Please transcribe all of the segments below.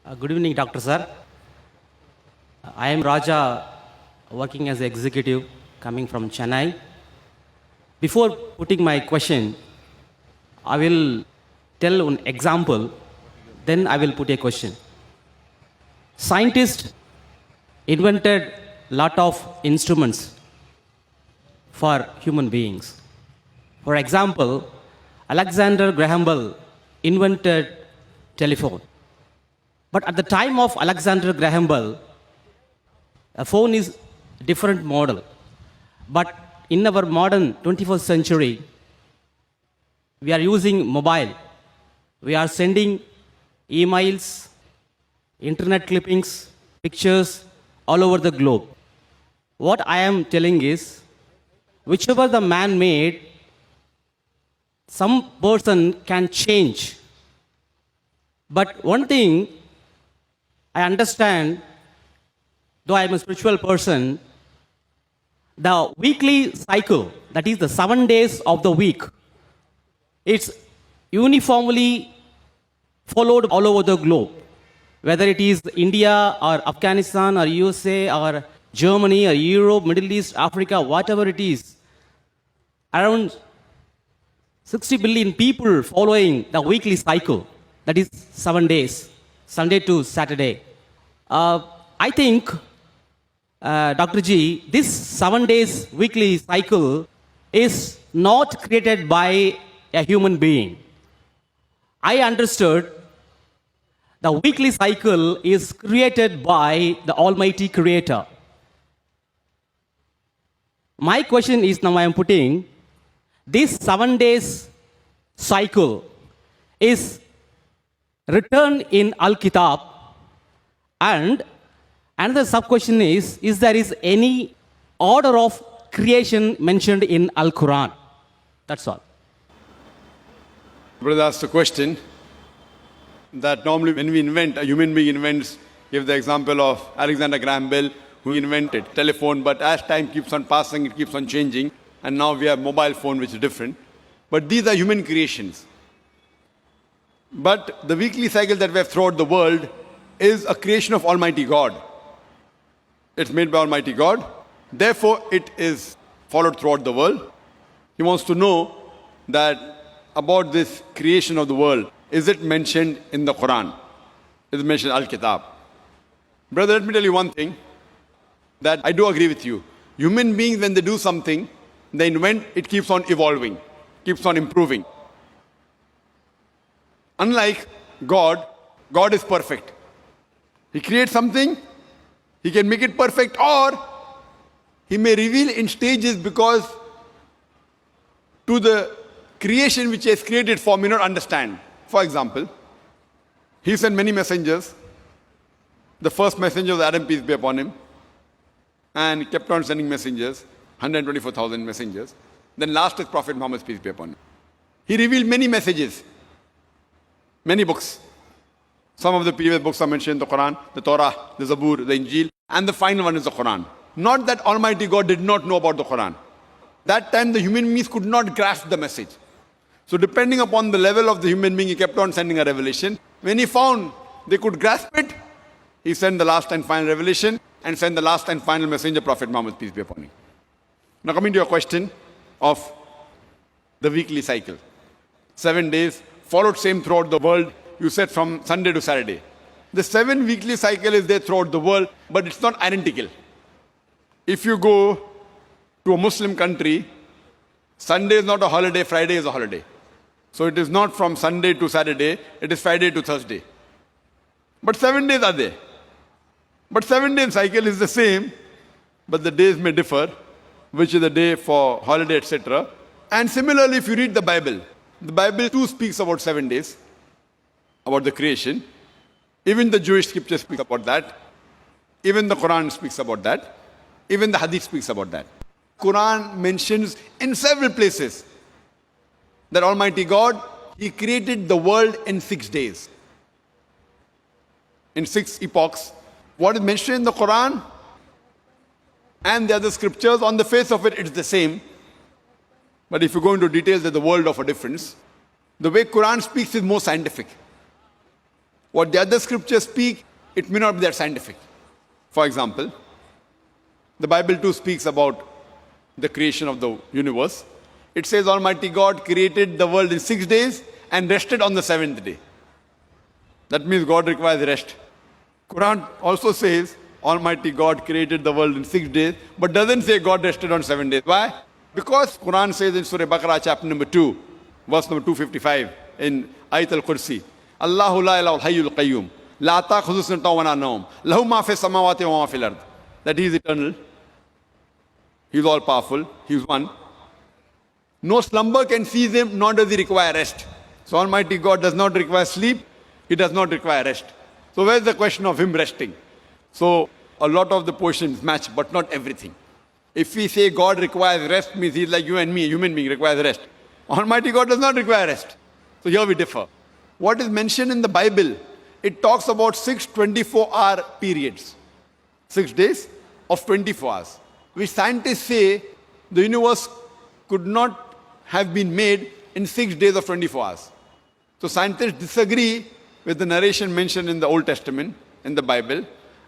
Good evening, Dr. Sir. I am Raja, working as executive, coming from Chennai. Before putting my question, I will tell an example, then I will put a question. Scientists invented lot of instruments for human beings. For example, Alexander Graham Bell invented telephone. But at the time of Alexander Graham Bell, a phone is different model. But in our modern 21st century, we are using mobile. We are sending emails, internet clippings, pictures all over the globe. What I am telling is, whichever the man made, some person can change. But one thing I understand, though I am a spiritual person, the weekly cycle, that is the 7 days of the week, it's uniformly followed all over the globe. Whether it is India or Afghanistan or USA or Germany or Europe, Middle East, Africa, whatever it is, around 60 billion people following the weekly cycle, that is 7 days, Sunday to Saturday. I think, Dr. G, this 7 days weekly cycle is not created by a human being. I understood the weekly cycle is created by the Almighty Creator. My question is now I am putting, this 7 days cycle is written in Al-Kitab, and another sub-question is there is any order of creation mentioned in Al-Quran? That's all. Brother asked a question that normally when we invent, a human being invents, give the example of Alexander Graham Bell, who invented telephone, but as time keeps on passing, it keeps on changing, and now we have mobile phone, which is different. But these are human creations. But the weekly cycle that we have throughout the world is a creation of Almighty God. It's made by Almighty God. Therefore, it is followed throughout the world. He wants to know that about this creation of the world, is it mentioned in the Quran? Is it mentioned in Al-Kitab? Brother, let me tell you one thing, that I do agree with you. Human beings, when they do something, they invent, it keeps on evolving, keeps on improving. Unlike God, God is perfect. He creates something, He can make it perfect, or He may reveal in stages, because to the creation which He has created for may not understand. For example, He sent many messengers. The first messenger was Adam, peace be upon him, and He kept on sending messengers, 124,000 messengers. Then last is Prophet Muhammad, peace be upon him. He revealed many messages, many books. Some of the previous books are mentioned in the Quran, the Torah, the Zabur, the Injil, and the final one is the Quran. Not that Almighty God did not know about the Quran. That time the human beings could not grasp the message. So depending upon the level of the human being, He kept on sending a revelation. When He found they could grasp it, He sent the last and final revelation and sent the last and final messenger, Prophet Muhammad, peace be upon him. Now coming to your question of the weekly cycle. 7 days, followed same throughout the world. You said from Sunday to Saturday. The 7 weekly cycle is there throughout the world, but it's not identical. If you go to a Muslim country, Sunday is not a holiday, Friday is a holiday. So it is not from Sunday to Saturday, it is Friday to Thursday. But 7 days are there. But 7-day cycle is the same, but the days may differ, which is the day for holiday, etc. And similarly, if you read the Bible too speaks about 7 days, about the creation. Even the Jewish scripture speaks about that. Even the Quran speaks about that. Even the Hadith speaks about that. Quran mentions in several places that Almighty God, He created the world in 6 days. In 6 epochs. What is mentioned in the Quran and the other scriptures, on the face of it, it's the same. But if you go into details, there's a world of a difference. The way Quran speaks is more scientific. What the other scriptures speak, it may not be that scientific. For example, the Bible too speaks about the creation of the universe. It says Almighty God created the world in 6 days and rested on the seventh day. That means God requires rest. Quran also says Almighty God created the world in 6 days, but doesn't say God rested on 7 days. Why? Because Quran says in Surah Baqarah chapter number 2, verse number 255 in Ayat al-Kursi, Allahu la ilaha hayyul qayyum, la ta'khudhuhu sinatun wa la nawm, lahu ma fi samawati wa ma fil ard. That He is eternal, He is all powerful, He is one. No slumber can seize Him, nor does He require rest. So Almighty God does not require sleep, He does not require rest. So where's the question of Him resting? So a lot of the portions match, but not everything. If we say God requires rest, means He's like you and me, a human being requires rest. Almighty God does not require rest. So here we differ. What is mentioned in the Bible, it talks about 6 24-hour periods. 6 days of 24 hours. Which scientists say the universe could not have been made in 6 days of 24 hours. So scientists disagree with the narration mentioned in the Old Testament, in the Bible.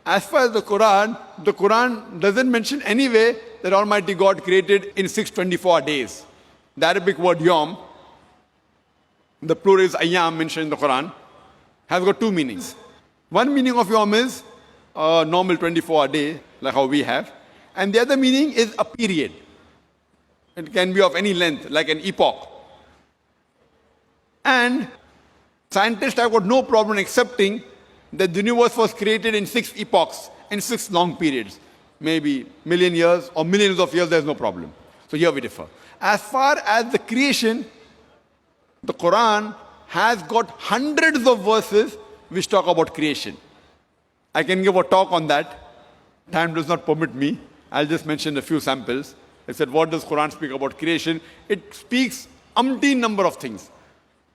As far as the Quran doesn't mention anyway that Almighty God created in 6 24 days. The Arabic word yom, the plural is ayyam mentioned in the Quran, has got two meanings. One meaning of yom is a normal 24-hour day, like how we have. And the other meaning is a period. It can be of any length, like an epoch. And scientists have got no problem accepting that the universe was created in 6 epochs, in 6 long periods. Maybe million years or millions of years, there's no problem. So here we differ. As far as the creation, the Quran has got hundreds of verses which talk about creation. I can give a talk on that. Time does not permit me. I'll just mention a few samples. I said, what does Quran speak about creation? It speaks umpteen number of things.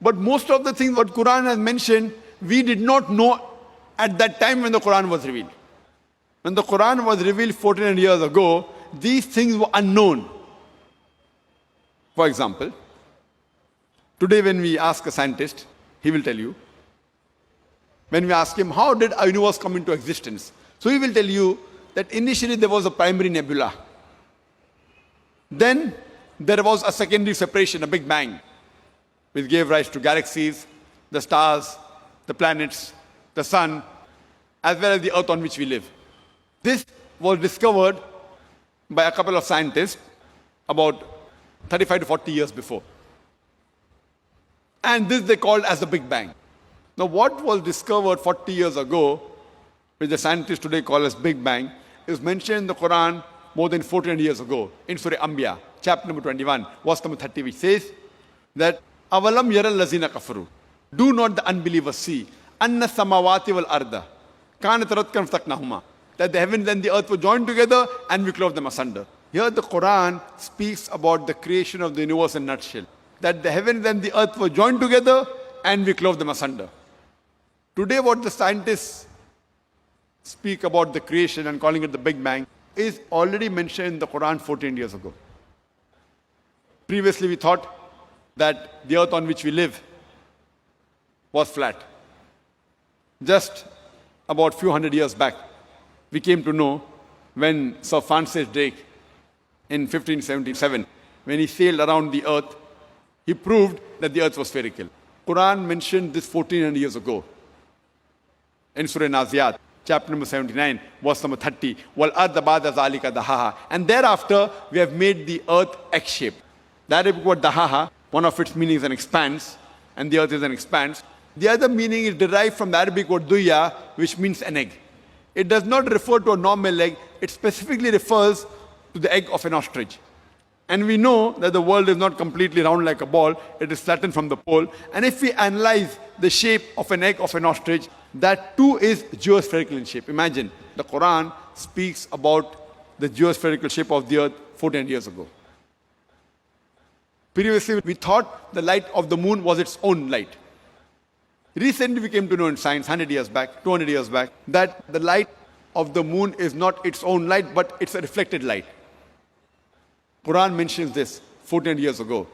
But most of the things what Quran has mentioned, we did not know at that time when the Quran was revealed. When the Quran was revealed 1400 years ago, these things were unknown. For example, today when we ask a scientist, he will tell you. When we ask him, how did our universe come into existence? So he will tell you that initially there was a primary nebula. Then there was a secondary separation, a Big Bang, which gave rise to galaxies, the stars, the planets, the sun, as well as the earth on which we live. This was discovered by a couple of scientists about 35 to 40 years before. And this they called as the Big Bang. Now what was discovered 40 years ago, which the scientists today call as Big Bang, is mentioned in the Quran more than 1400 years ago in Surah Anbiya, chapter number 21, verse number 30, which says that Avalam yaral lazina kafaru. Do not the unbelievers see anna samawati wal arda kanat ratkan ftaknahuma, that the heavens and the earth were joined together and we clove them asunder. Here the Quran speaks about the creation of the universe in a nutshell, that the heavens and the earth were joined together and we clove them asunder. Today what the scientists speak about the creation and calling it the Big Bang is already mentioned in the Quran 14 years ago. Previously we thought that the earth on which we live was flat. Just about few hundred years back, we came to know when Sir Francis Drake in 1577, when he sailed around the earth, he proved that the earth was spherical. Quran mentioned this 1400 years ago in Surah Naziyat, chapter number 79, verse number 30. Wal arda ba'da zalika dahaha. And thereafter, we have made the earth X-shaped. The Arabic word dahaha, one of its meanings is an expanse, and the earth is an expanse. The other meaning is derived from the Arabic word duya, which means an egg. It does not refer to a normal egg, it specifically refers to the egg of an ostrich. And we know that the world is not completely round like a ball, it is flattened from the pole. And if we analyze the shape of an egg of an ostrich, that too is geospherical in shape. Imagine, the Quran speaks about the geospherical shape of the earth 14 years ago. Previously, we thought the light of the moon was its own light. Recently, we came to know in science, 100 years back, 200 years back, that the light of the moon is not its own light, but it's a reflected light. Quran mentions this 14 years ago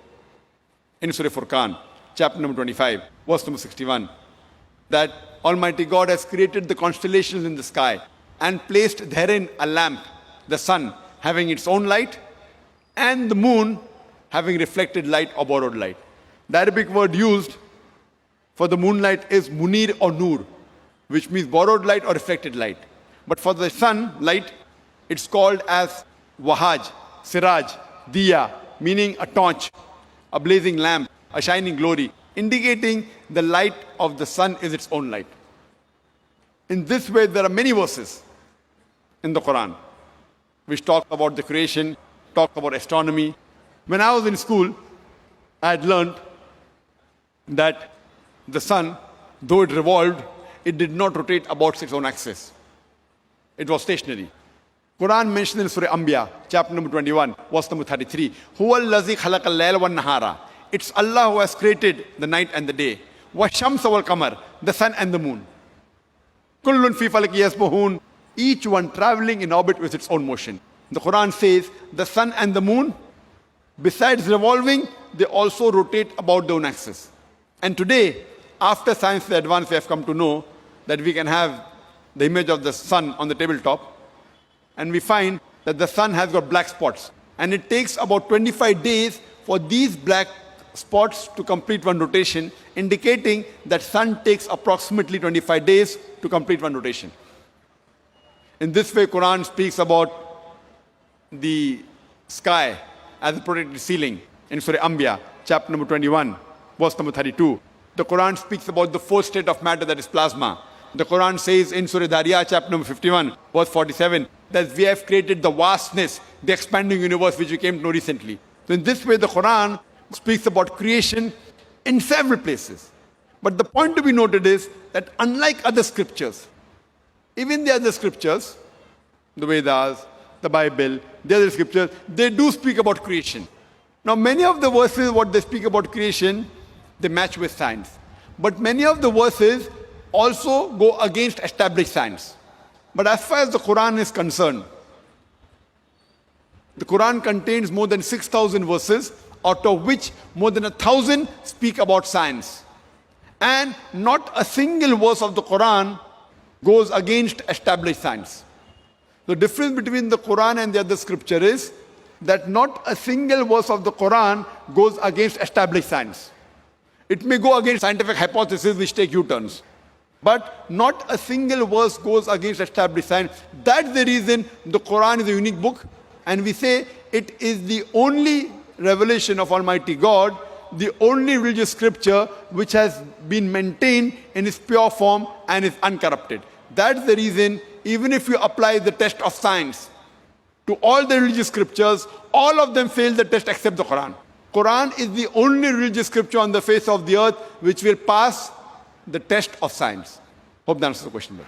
in Surah Furqan, chapter number 25, verse number 61. that Almighty God has created the constellations in the sky and placed therein a lamp, the sun having its own light and the moon having reflected light or borrowed light. The Arabic word used for the moonlight is munir or nur, which means borrowed light or reflected light. But for the sun light, it's called as wahaj, siraj, diya, meaning a torch, a blazing lamp, a shining glory, indicating the light of the sun is its own light. In this way, there are many verses in the Quran which talk about the creation, talk about astronomy. When I was in school, I had learned that the sun, though it revolved, it did not rotate about its own axis. It was stationary. Quran mentioned in Surah Anbiya, chapter number 21, verse number 33, Huwa allazi khalaqa al-layla wan-nahara. It's Allah who has created the night and the day. Wa-shamsa wal-qamar, the sun and the moon. Kullun fi falaki yasbahun, each one traveling in orbit with its own motion. The Quran says the sun and the moon, besides revolving, they also rotate about their own axis. And today, after science advance, we have come to know that we can have the image of the sun on the tabletop, and we find that the sun has got black spots. And it takes about 25 days for these black spots to complete one rotation, indicating that sun takes approximately 25 days to complete one rotation. In this way, Quran speaks about the sky as a protected ceiling in Surah Anbiya, chapter number 21, verse number 32. The Quran speaks about the fourth state of matter, that is plasma. The Quran says in Surah Dariyah, chapter number 51, verse 47, that we have created the vastness, the expanding universe, which we came to know recently. So in this way, the Quran speaks about creation in several places. But the point to be noted is that unlike other scriptures, even the other scriptures, the Vedas, the Bible, the other scriptures, they do speak about creation. Now, many of the verses, what they speak about creation, they match with science. But many of the verses also go against established science. But as far as the Quran is concerned, the Quran contains more than 6,000 verses, out of which more than 1,000 speak about science. And not a single verse of the Quran goes against established science. The difference between the Quran and the other scripture is that not a single verse of the Quran goes against established science. It may go against scientific hypotheses which take U-turns, but not a single verse goes against established science. That's the reason the Quran is a unique book, and we say it is the only revelation of Almighty God, the only religious scripture which has been maintained in its pure form and is uncorrupted. That's the reason, even if you apply the test of science to all the religious scriptures, all of them fail the test except the Quran. Quran is the only religious scripture on the face of the earth which will pass the test of science. Hope that answers the question.